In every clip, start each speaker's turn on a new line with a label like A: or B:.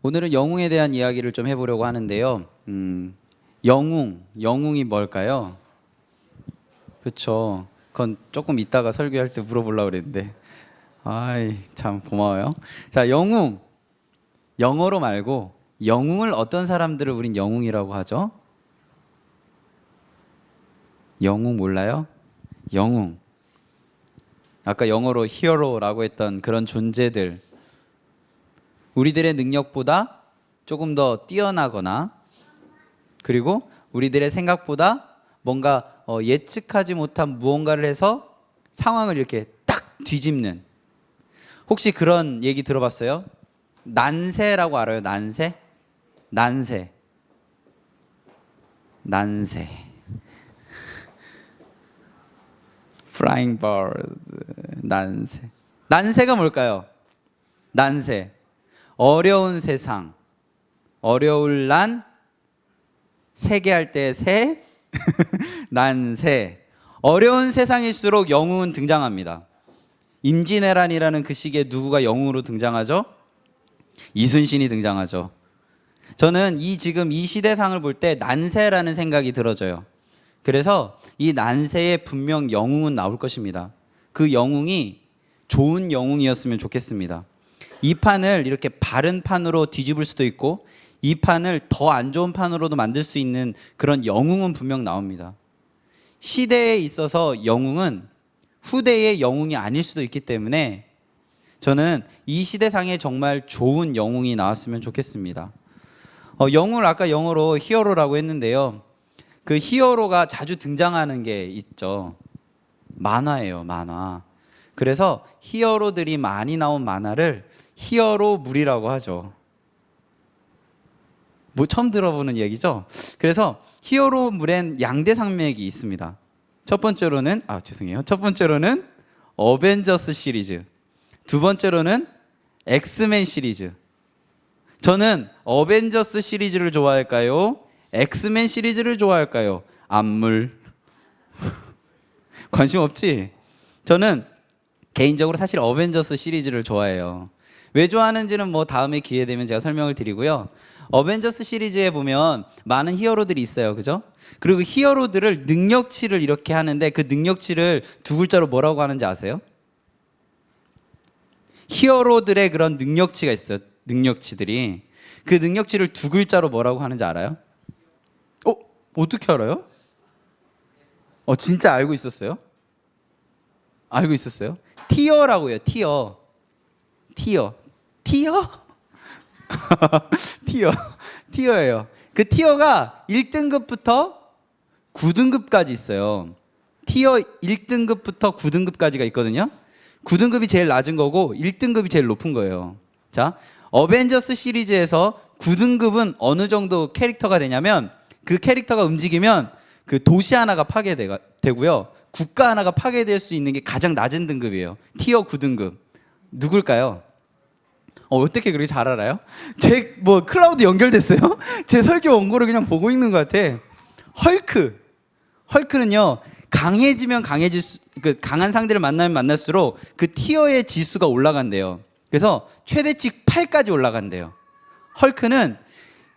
A: 오늘은 영웅에 대한 이야기를 좀 해보려고 하는데요. 영웅이 뭘까요? 그쵸. 그건 조금 이따가 설교할 때 물어보려고 그랬는데. 아이, 참 고마워요. 자, 영어로 말고 영웅을 어떤 사람들을 우린 영웅이라고 하죠? 영웅 몰라요? 영웅. 아까 영어로 히어로라고 했던 그런 존재들. 우리들의 능력보다 조금 더 뛰어나거나 그리고 우리들의 생각보다 뭔가 예측하지 못한 무언가를 해서 상황을 이렇게 딱 뒤집는. 혹시 그런 얘기 들어봤어요? 난세라고 알아요? 난세? 난세. Flying bird. 난세. 난세가 뭘까요? 난세. 어려운 세상. 어려울 난 세게 할 때 세. 난세. 어려운 세상일수록 영웅은 등장합니다. 임진왜란이라는 그 시기에 누구가 영웅으로 등장하죠? 이순신이 등장하죠. 저는 지금 이 시대상을 볼 때 난세라는 생각이 들어져요. 그래서 이 난세에 분명 영웅은 나올 것입니다. 그 영웅이 좋은 영웅이었으면 좋겠습니다. 이 판을 이렇게 바른 판으로 뒤집을 수도 있고 이 판을 더 안 좋은 판으로도 만들 수 있는 그런 영웅은 분명 나옵니다. 시대에 있어서 영웅은 후대의 영웅이 아닐 수도 있기 때문에 저는 이 시대상에 정말 좋은 영웅이 나왔으면 좋겠습니다. 영웅을 아까 영어로 히어로라고 했는데요. 그 히어로가 자주 등장하는 게 있죠. 만화예요, 만화. 그래서 히어로들이 많이 나온 만화를 히어로물이라고 하죠. 뭐 처음 들어보는 얘기죠? 그래서 히어로물엔 양대 산맥이 있습니다. 첫 번째로는 어벤져스 시리즈. 두 번째로는 엑스맨 시리즈. 저는 어벤져스 시리즈를 좋아할까요? 엑스맨 시리즈를 좋아할까요? 안물. 관심 없지? 저는 개인적으로 사실 어벤져스 시리즈를 좋아해요. 왜 좋아하는지는 뭐 다음에 기회 되면 제가 설명을 드리고요. 어벤져스 시리즈에 보면 많은 히어로들이 있어요. 그죠? 그리고 히어로들을 능력치를 이렇게 하는데 그 능력치를 두 글자로 뭐라고 하는지 아세요? 히어로들의 그런 능력치가 있어요. 능력치들이. 그 능력치를 두 글자로 뭐라고 하는지 알아요? 어떻게 알아요? 진짜 알고 있었어요? 알고 있었어요? 티어라고 해요. 티어. 티어예요. 그 티어가 1등급부터 9등급까지 있어요. 티어 1등급부터 9등급까지가 있거든요. 9등급이 제일 낮은 거고 1등급이 제일 높은 거예요. 자, 어벤져스 시리즈에서 9등급은 어느 정도 캐릭터가 되냐면 그 캐릭터가 움직이면 그 도시 하나가 파괴되고요. 국가 하나가 파괴될 수 있는 게 가장 낮은 등급이에요. 티어 9등급. 누굴까요? 어떻게 그렇게 잘 알아요? 제 클라우드 연결됐어요? 제 설교 원고를 그냥 보고 있는 것 같아. 헐크는요, 강해지면 강한 상대를 만나면 만날수록 그 티어의 지수가 올라간대요. 그래서 최대치 8까지 올라간대요. 헐크는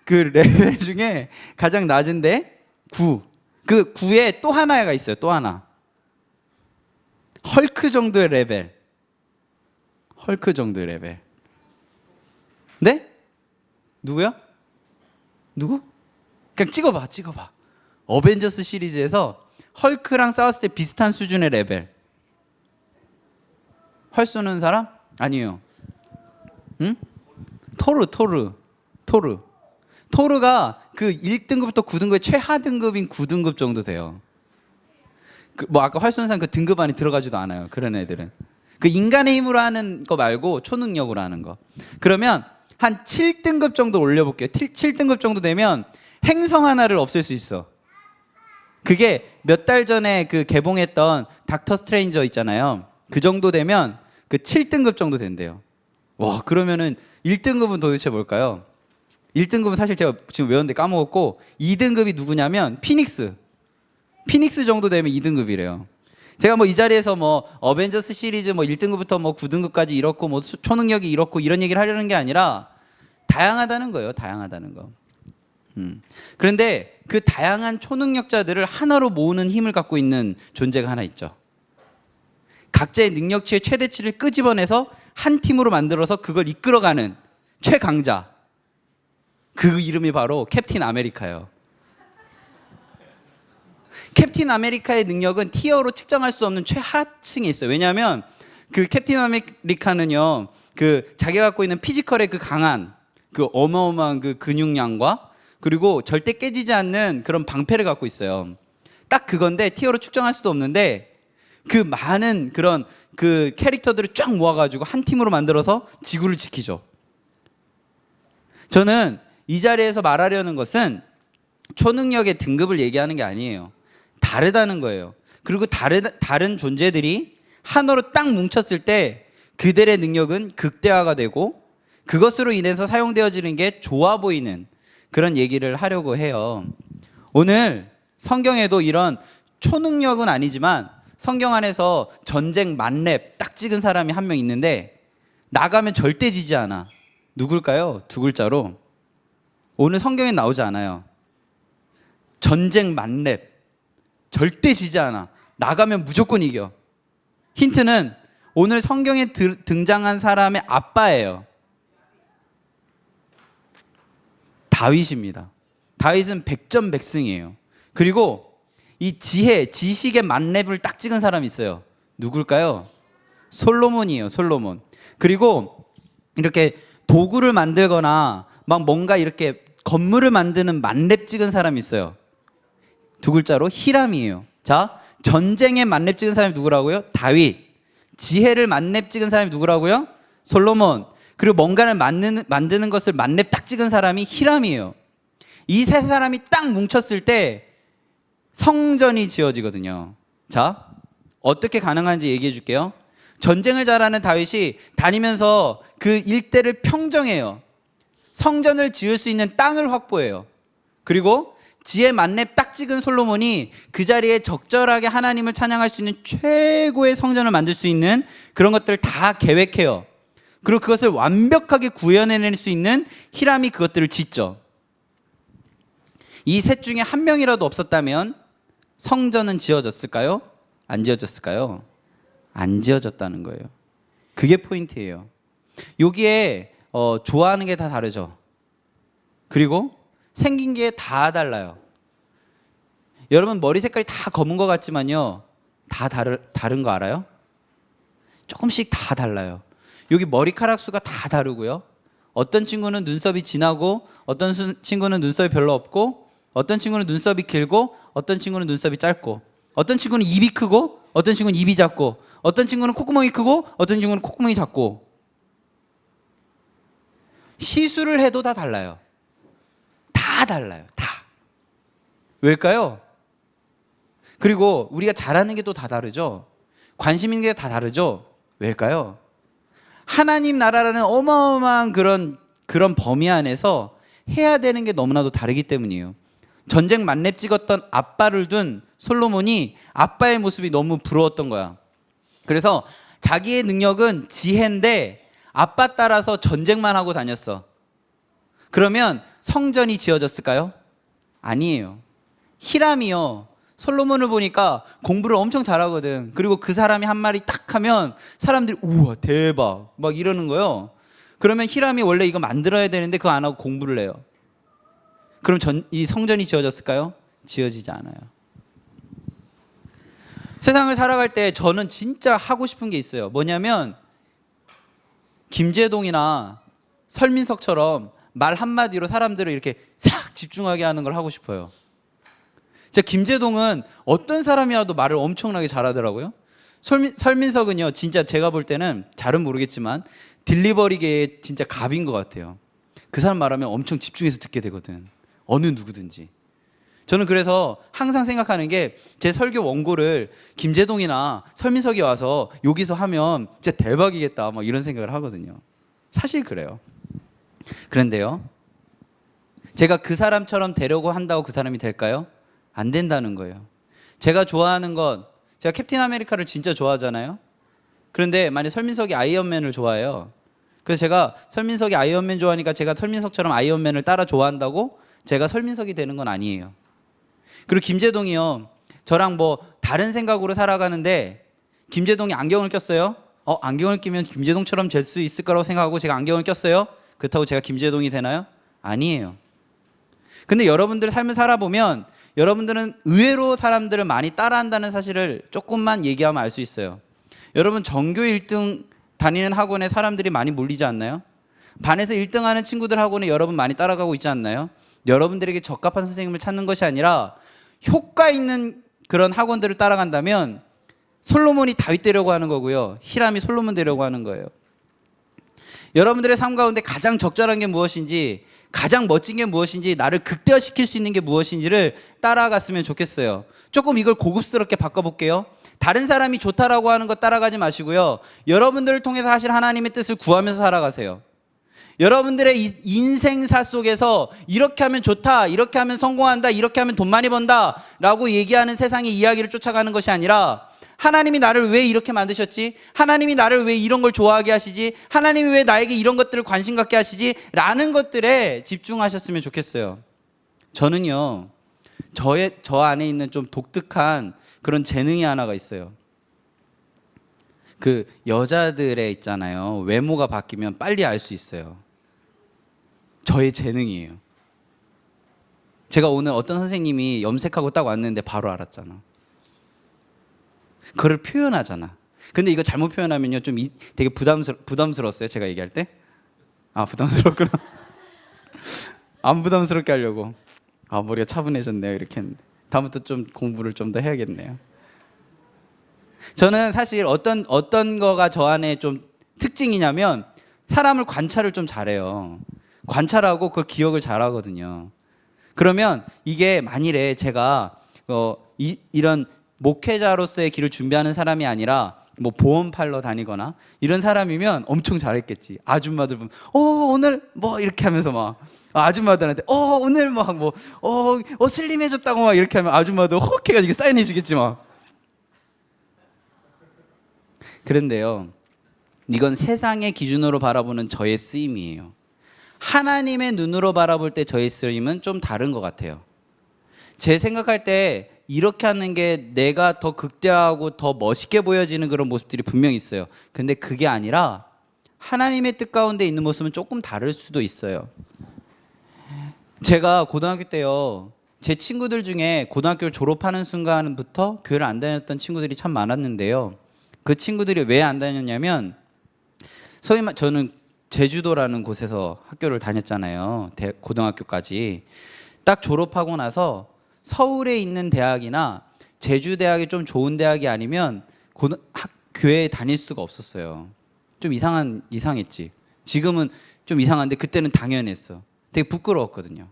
A: 그 레벨 중에 가장 낮은데 9. 그 9에 또 하나가 있어요. 또 하나. 헐크 정도의 레벨. 네? 누구요? 누구? 그냥 찍어봐. 어벤져스 시리즈에서 헐크랑 싸웠을 때 비슷한 수준의 레벨. 활 쏘는 사람? 아니에요. 응? 토르가 그 1등급부터 9등급의 최하 등급인 9등급 정도 돼요. 아까 활 쏘는 사람 그 등급 안에 들어가지도 않아요. 그런 애들은. 그 인간의 힘으로 하는 거 말고 초능력으로 하는 거. 그러면 한 7등급 정도 올려볼게요. 7등급 정도 되면 행성 하나를 없앨 수 있어. 그게 몇 달 전에 그 개봉했던 닥터 스트레인저 있잖아요. 그 정도 되면 그 7등급 정도 된대요. 와, 그러면은 1등급은 도대체 뭘까요? 1등급은 사실 제가 지금 외웠는데 까먹었고 2등급이 누구냐면 피닉스 정도 되면 2등급이래요. 제가 이 자리에서 어벤져스 시리즈 1등급부터 9등급까지 이렇고 초능력이 이렇고 이런 얘기를 하려는 게 아니라 다양하다는 거예요. 다양하다는 거. 그런데 그 다양한 초능력자들을 하나로 모으는 힘을 갖고 있는 존재가 하나 있죠. 각자의 능력치의 최대치를 끄집어내서 한 팀으로 만들어서 그걸 이끌어가는 최강자. 그 이름이 바로 캡틴 아메리카예요. 캡틴 아메리카의 능력은 티어로 측정할 수 없는 최하층에 있어요. 왜냐하면 그 캡틴 아메리카는요, 그 자기가 갖고 있는 피지컬의 그 강한, 그 어마어마한 그 근육량과 그리고 절대 깨지지 않는 그런 방패를 갖고 있어요. 딱 그건데 티어로 측정할 수도 없는데 그 많은 그런 그 캐릭터들을 쫙 모아가지고 한 팀으로 만들어서 지구를 지키죠. 저는 이 자리에서 말하려는 것은 초능력의 등급을 얘기하는 게 아니에요. 다르다는 거예요. 그리고 다른 존재들이 하나로 딱 뭉쳤을 때 그들의 능력은 극대화가 되고 그것으로 인해서 사용되어지는 게 좋아 보이는 그런 얘기를 하려고 해요. 오늘 성경에도 이런 초능력은 아니지만 성경 안에서 전쟁 만렙 딱 찍은 사람이 한 명 있는데 나가면 절대 지지 않아. 누굴까요? 두 글자로. 오늘 성경에 나오지 않아요. 전쟁 만렙. 절대 지지 않아. 나가면 무조건 이겨. 힌트는 오늘 성경에 등장한 사람의 아빠예요. 다윗입니다. 다윗은 백전백승이에요. 그리고 이 지식의 만렙을 딱 찍은 사람이 있어요. 누굴까요? 솔로몬이에요. 솔로몬. 그리고 이렇게 도구를 만들거나 막 뭔가 이렇게 건물을 만드는 만렙 찍은 사람이 있어요. 두 글자로 히람이에요. 자, 전쟁의 만렙 찍은 사람이 누구라고요? 다윗. 지혜를 만렙 찍은 사람이 누구라고요? 솔로몬. 그리고 뭔가를 만드는 것을 만렙 딱 찍은 사람이 히람이에요. 이 세 사람이 딱 뭉쳤을 때 성전이 지어지거든요. 자, 어떻게 가능한지 얘기해 줄게요. 전쟁을 잘하는 다윗이 다니면서 그 일대를 평정해요. 성전을 지을 수 있는 땅을 확보해요. 그리고 지혜 만렙 딱 찍은 솔로몬이 그 자리에 적절하게 하나님을 찬양할 수 있는 최고의 성전을 만들 수 있는 그런 것들을 다 계획해요. 그리고 그것을 완벽하게 구현해낼 수 있는 히람이 그것들을 짓죠. 이 셋 중에 한 명이라도 없었다면 성전은 지어졌을까요? 안 지어졌을까요? 안 지어졌다는 거예요. 그게 포인트예요. 여기에 좋아하는 게 다 다르죠. 그리고 생긴 게 다 달라요. 여러분 머리 색깔이 다 검은 것 같지만요, 다 다른 거 알아요? 조금씩 다 달라요. 여기 머리카락 수가 다 다르고요. 어떤 친구는 눈썹이 진하고 어떤 친구는 눈썹이 별로 없고 어떤 친구는 눈썹이 길고 어떤 친구는 눈썹이 짧고 어떤 친구는 입이 크고 어떤 친구는 입이 작고 어떤 친구는 콧구멍이 크고 어떤 친구는 콧구멍이 작고 시술을 해도 다 달라요. 다 달라요. 다. 왜일까요? 그리고 우리가 잘하는 게 또 다 다르죠. 관심 있는 게 다 다르죠. 왜일까요? 하나님 나라라는 어마어마한 그런 범위 안에서 해야 되는 게 너무나도 다르기 때문이에요. 전쟁 만렙 찍었던 아빠를 둔 솔로몬이 아빠의 모습이 너무 부러웠던 거야. 그래서 자기의 능력은 지혜인데 아빠 따라서 전쟁만 하고 다녔어. 그러면 성전이 지어졌을까요? 아니에요. 히람이요. 솔로몬을 보니까 공부를 엄청 잘하거든. 그리고 그 사람이 한 말이 딱 하면 사람들이 우와 대박 막 이러는 거예요. 그러면 히람이 원래 이거 만들어야 되는데 그거 안 하고 공부를 해요. 그럼 이 성전이 지어졌을까요? 지어지지 않아요. 세상을 살아갈 때 저는 진짜 하고 싶은 게 있어요. 뭐냐면 김제동이나 설민석처럼 말 한마디로 사람들을 이렇게 싹 집중하게 하는 걸 하고 싶어요. 진짜 김제동은 어떤 사람이 와도 말을 엄청나게 잘하더라고요. 설민석은요, 진짜 제가 볼 때는 잘은 모르겠지만 딜리버리계의 진짜 갑인 것 같아요. 그 사람 말하면 엄청 집중해서 듣게 되거든. 어느 누구든지. 저는 그래서 항상 생각하는 게 제 설교 원고를 김제동이나 설민석이 와서 여기서 하면 진짜 대박이겠다 막 이런 생각을 하거든요. 사실 그래요. 그런데요, 제가 그 사람처럼 되려고 한다고 그 사람이 될까요? 안 된다는 거예요. 제가 좋아하는 것, 제가 캡틴 아메리카를 진짜 좋아하잖아요. 그런데 만약 설민석이 아이언맨을 좋아해요. 그래서 제가 설민석이 아이언맨 좋아하니까 제가 설민석처럼 아이언맨을 따라 좋아한다고 제가 설민석이 되는 건 아니에요. 그리고 김재동이요. 저랑 뭐 다른 생각으로 살아가는데 김재동이 안경을 꼈어요. 안경을 끼면 김재동처럼 될 수 있을 거라고 생각하고 제가 안경을 꼈어요. 그렇다고 제가 김재동이 되나요? 아니에요. 근데 여러분들 삶을 살아보면 여러분들은 의외로 사람들을 많이 따라한다는 사실을 조금만 얘기하면 알 수 있어요. 여러분 전교 1등 다니는 학원에 사람들이 많이 몰리지 않나요? 반에서 1등 하는 친구들 학원에 여러분 많이 따라가고 있지 않나요? 여러분들에게 적합한 선생님을 찾는 것이 아니라 효과 있는 그런 학원들을 따라간다면 솔로몬이 다윗 되려고 하는 거고요. 히람이 솔로몬 되려고 하는 거예요. 여러분들의 삶 가운데 가장 적절한 게 무엇인지, 가장 멋진 게 무엇인지, 나를 극대화시킬 수 있는 게 무엇인지를 따라갔으면 좋겠어요. 조금 이걸 고급스럽게 바꿔볼게요. 다른 사람이 좋다라고 하는 것 따라가지 마시고요. 여러분들을 통해서 하실 하나님의 뜻을 구하면서 살아가세요. 여러분들의 인생사 속에서 이렇게 하면 좋다, 이렇게 하면 성공한다, 이렇게 하면 돈 많이 번다 라고 얘기하는 세상의 이야기를 쫓아가는 것이 아니라 하나님이 나를 왜 이렇게 만드셨지? 하나님이 나를 왜 이런 걸 좋아하게 하시지? 하나님이 왜 나에게 이런 것들을 관심 갖게 하시지? 라는 것들에 집중하셨으면 좋겠어요. 저는요, 저 안에 있는 좀 독특한 그런 재능이 하나가 있어요. 그 여자들의 있잖아요. 외모가 바뀌면 빨리 알 수 있어요. 저의 재능이에요. 제가 오늘 어떤 선생님이 염색하고 딱 왔는데 바로 알았잖아. 그걸 표현하잖아. 근데 이거 잘못 표현하면요 좀 되게 부담스러웠어요. 제가 얘기할 때. 부담스럽구나. 안 부담스럽게 하려고. 머리가 차분해졌네요. 이렇게 했는데. 다음부터 좀 공부를 좀 더 해야겠네요. 저는 사실 어떤 거가 저 안에 좀 특징이냐면 사람을 관찰을 좀 잘해요. 관찰하고 그걸 기억을 잘하거든요. 그러면 이게 만일에 제가 이런 목회자로서의 길을 준비하는 사람이 아니라 뭐 보험 팔러 다니거나 이런 사람이면 엄청 잘했겠지. 아줌마들 보면 오늘 뭐 이렇게 하면서 막 아줌마들한테 오늘 막 뭐 슬림해졌다고 막 이렇게 하면 아줌마도 헉 해가지고 사인해 주겠지 막. 그런데요, 이건 세상의 기준으로 바라보는 저의 쓰임이에요. 하나님의 눈으로 바라볼 때 저의 쓰임은 좀 다른 것 같아요. 제 생각할 때 이렇게 하는 게 내가 더 극대화하고 더 멋있게 보여지는 그런 모습들이 분명히 있어요. 근데 그게 아니라 하나님의 뜻 가운데 있는 모습은 조금 다를 수도 있어요. 제가 고등학교 때요, 제 친구들 중에 고등학교를 졸업하는 순간부터 교회를 안 다녔던 친구들이 참 많았는데요. 그 친구들이 왜 안 다녔냐면 저는 제주도라는 곳에서 학교를 다녔잖아요. 고등학교까지. 딱 졸업하고 나서 서울에 있는 대학이나 제주대학이 좀 좋은 대학이 아니면 교회에 다닐 수가 없었어요. 좀 이상했지. 지금은 좀 이상한데 그때는 당연했어. 되게 부끄러웠거든요.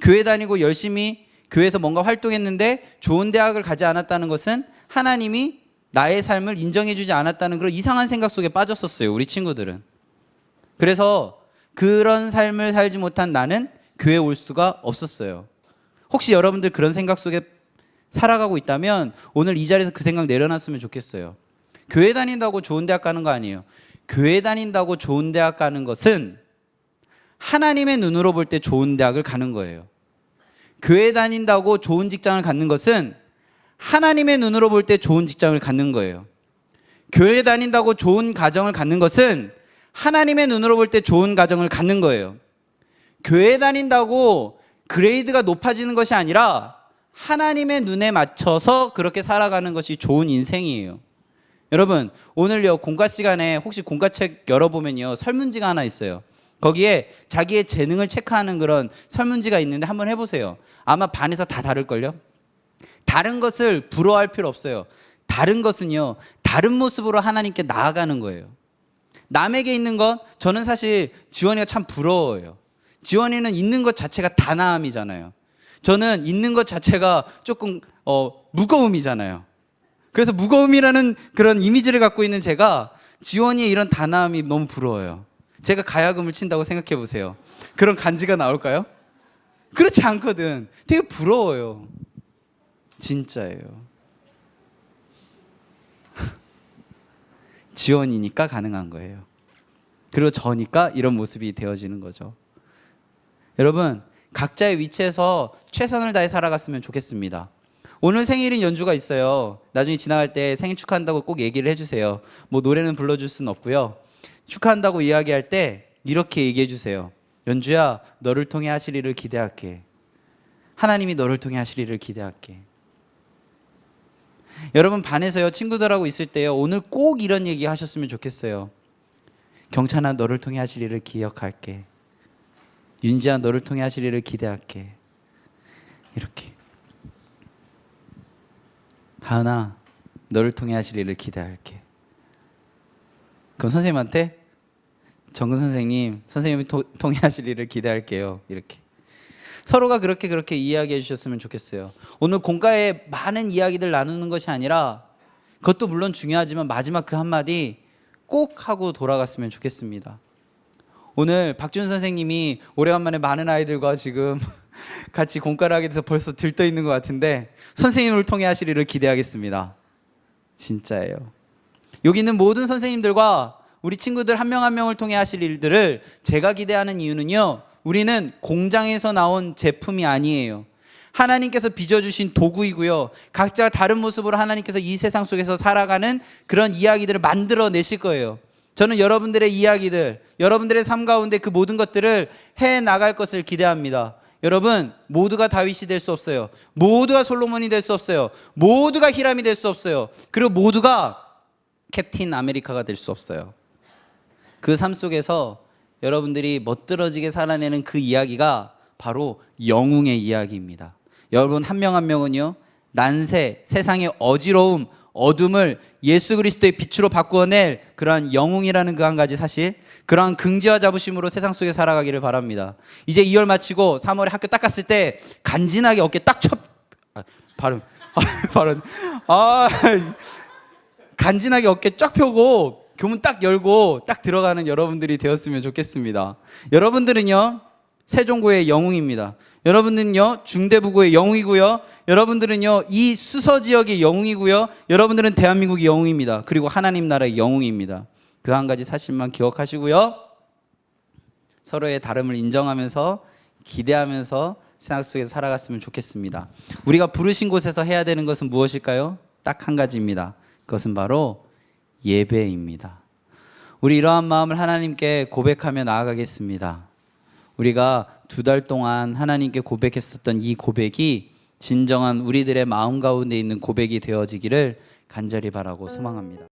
A: 교회 다니고 열심히 교회에서 뭔가 활동했는데 좋은 대학을 가지 않았다는 것은 하나님이 나의 삶을 인정해주지 않았다는 그런 이상한 생각 속에 빠졌었어요. 우리 친구들은. 그래서 그런 삶을 살지 못한 나는 교회에 올 수가 없었어요. 혹시 여러분들 그런 생각 속에 살아가고 있다면 오늘 이 자리에서 그 생각 내려놨으면 좋겠어요. 교회 다닌다고 좋은 대학 가는 거 아니에요. 교회 다닌다고 좋은 대학 가는 것은 하나님의 눈으로 볼 때 좋은 대학을 가는 거예요. 교회 다닌다고 좋은 직장을 갖는 것은 하나님의 눈으로 볼 때 좋은 직장을 갖는 거예요. 교회 다닌다고 좋은 가정을 갖는 것은 하나님의 눈으로 볼 때 좋은 가정을 갖는 거예요. 교회 다닌다고 그레이드가 높아지는 것이 아니라 하나님의 눈에 맞춰서 그렇게 살아가는 것이 좋은 인생이에요. 여러분, 오늘요 공과 시간에 혹시 공과책 열어보면요 설문지가 하나 있어요. 거기에 자기의 재능을 체크하는 그런 설문지가 있는데 한번 해보세요. 아마 반에서 다 다를걸요. 다른 것을 부러워할 필요 없어요. 다른 것은요 다른 모습으로 하나님께 나아가는 거예요. 남에게 있는 것, 저는 사실 지원이가 참 부러워요. 지원이는 있는 것 자체가 단아함이잖아요. 저는 있는 것 자체가 조금 무거움이잖아요. 그래서 무거움이라는 그런 이미지를 갖고 있는 제가 지원이의 이런 단아함이 너무 부러워요. 제가 가야금을 친다고 생각해 보세요. 그런 간지가 나올까요? 그렇지 않거든. 되게 부러워요. 진짜예요. 지원이니까 가능한 거예요. 그리고 저니까 이런 모습이 되어지는 거죠. 여러분, 각자의 위치에서 최선을 다해 살아갔으면 좋겠습니다. 오늘 생일인 연주가 있어요. 나중에 지나갈 때 생일 축하한다고 꼭 얘기를 해주세요. 뭐 노래는 불러줄 수는 없고요. 축하한다고 이야기할 때 이렇게 얘기해 주세요. 연주야, 너를 통해 하실 일을 기대할게. 하나님이 너를 통해 하실 일을 기대할게. 여러분, 반에서요, 친구들하고 있을 때요, 오늘 꼭 이런 얘기 하셨으면 좋겠어요. 경찬아, 너를 통해 하실 일을 기억할게. 윤지야, 너를 통해 하실 일을 기대할게. 이렇게. 하은아, 너를 통해 하실 일을 기대할게. 그럼 선생님한테 정근 선생님, 선생님이 통해 하실 일을 기대할게요. 이렇게. 서로가 그렇게 이야기해 주셨으면 좋겠어요. 오늘 공과에 많은 이야기들 나누는 것이 아니라, 그것도 물론 중요하지만 마지막 그 한마디 꼭 하고 돌아갔으면 좋겠습니다. 오늘 박준 선생님이 오래간만에 많은 아이들과 지금 같이 공과를 하게 돼서 벌써 들떠 있는 것 같은데, 선생님을 통해 하실 일을 기대하겠습니다. 진짜예요. 여기 있는 모든 선생님들과 우리 친구들 한 명 한 명을 통해 하실 일들을 제가 기대하는 이유는요, 우리는 공장에서 나온 제품이 아니에요. 하나님께서 빚어주신 도구이고요, 각자 다른 모습으로 하나님께서 이 세상 속에서 살아가는 그런 이야기들을 만들어내실 거예요. 저는 여러분들의 이야기들, 여러분들의 삶 가운데 그 모든 것들을 해나갈 것을 기대합니다. 여러분, 모두가 다윗이 될 수 없어요. 모두가 솔로몬이 될 수 없어요. 모두가 히람이 될 수 없어요. 그리고 모두가 캡틴 아메리카가 될 수 없어요. 그 삶 속에서 여러분들이 멋들어지게 살아내는 그 이야기가 바로 영웅의 이야기입니다. 여러분, 한 명 한 명은요, 난세, 세상의 어지러움, 어둠을 예수 그리스도의 빛으로 바꾸어낼 그러한 영웅이라는 그 한 가지 사실, 그러한 긍지와 자부심으로 세상 속에 살아가기를 바랍니다. 이제 2월 마치고 3월에 학교 딱 갔을 때 간지나게 어깨 딱 간지나게 어깨 쫙 펴고 교문 딱 열고 딱 들어가는 여러분들이 되었으면 좋겠습니다. 여러분들은요, 세종고의 영웅입니다. 여러분들은요, 중대부고의 영웅이고요, 여러분들은요, 이 수서 지역의 영웅이고요, 여러분들은 대한민국의 영웅입니다. 그리고 하나님 나라의 영웅입니다. 그 한 가지 사실만 기억하시고요, 서로의 다름을 인정하면서 기대하면서 세상 속에서 살아갔으면 좋겠습니다. 우리가 부르신 곳에서 해야 되는 것은 무엇일까요? 딱 한 가지입니다. 그것은 바로 예배입니다. 우리 이러한 마음을 하나님께 고백하며 나아가겠습니다. 우리가 2달 동안 하나님께 고백했었던 이 고백이 진정한 우리들의 마음 가운데 있는 고백이 되어지기를 간절히 바라고 소망합니다.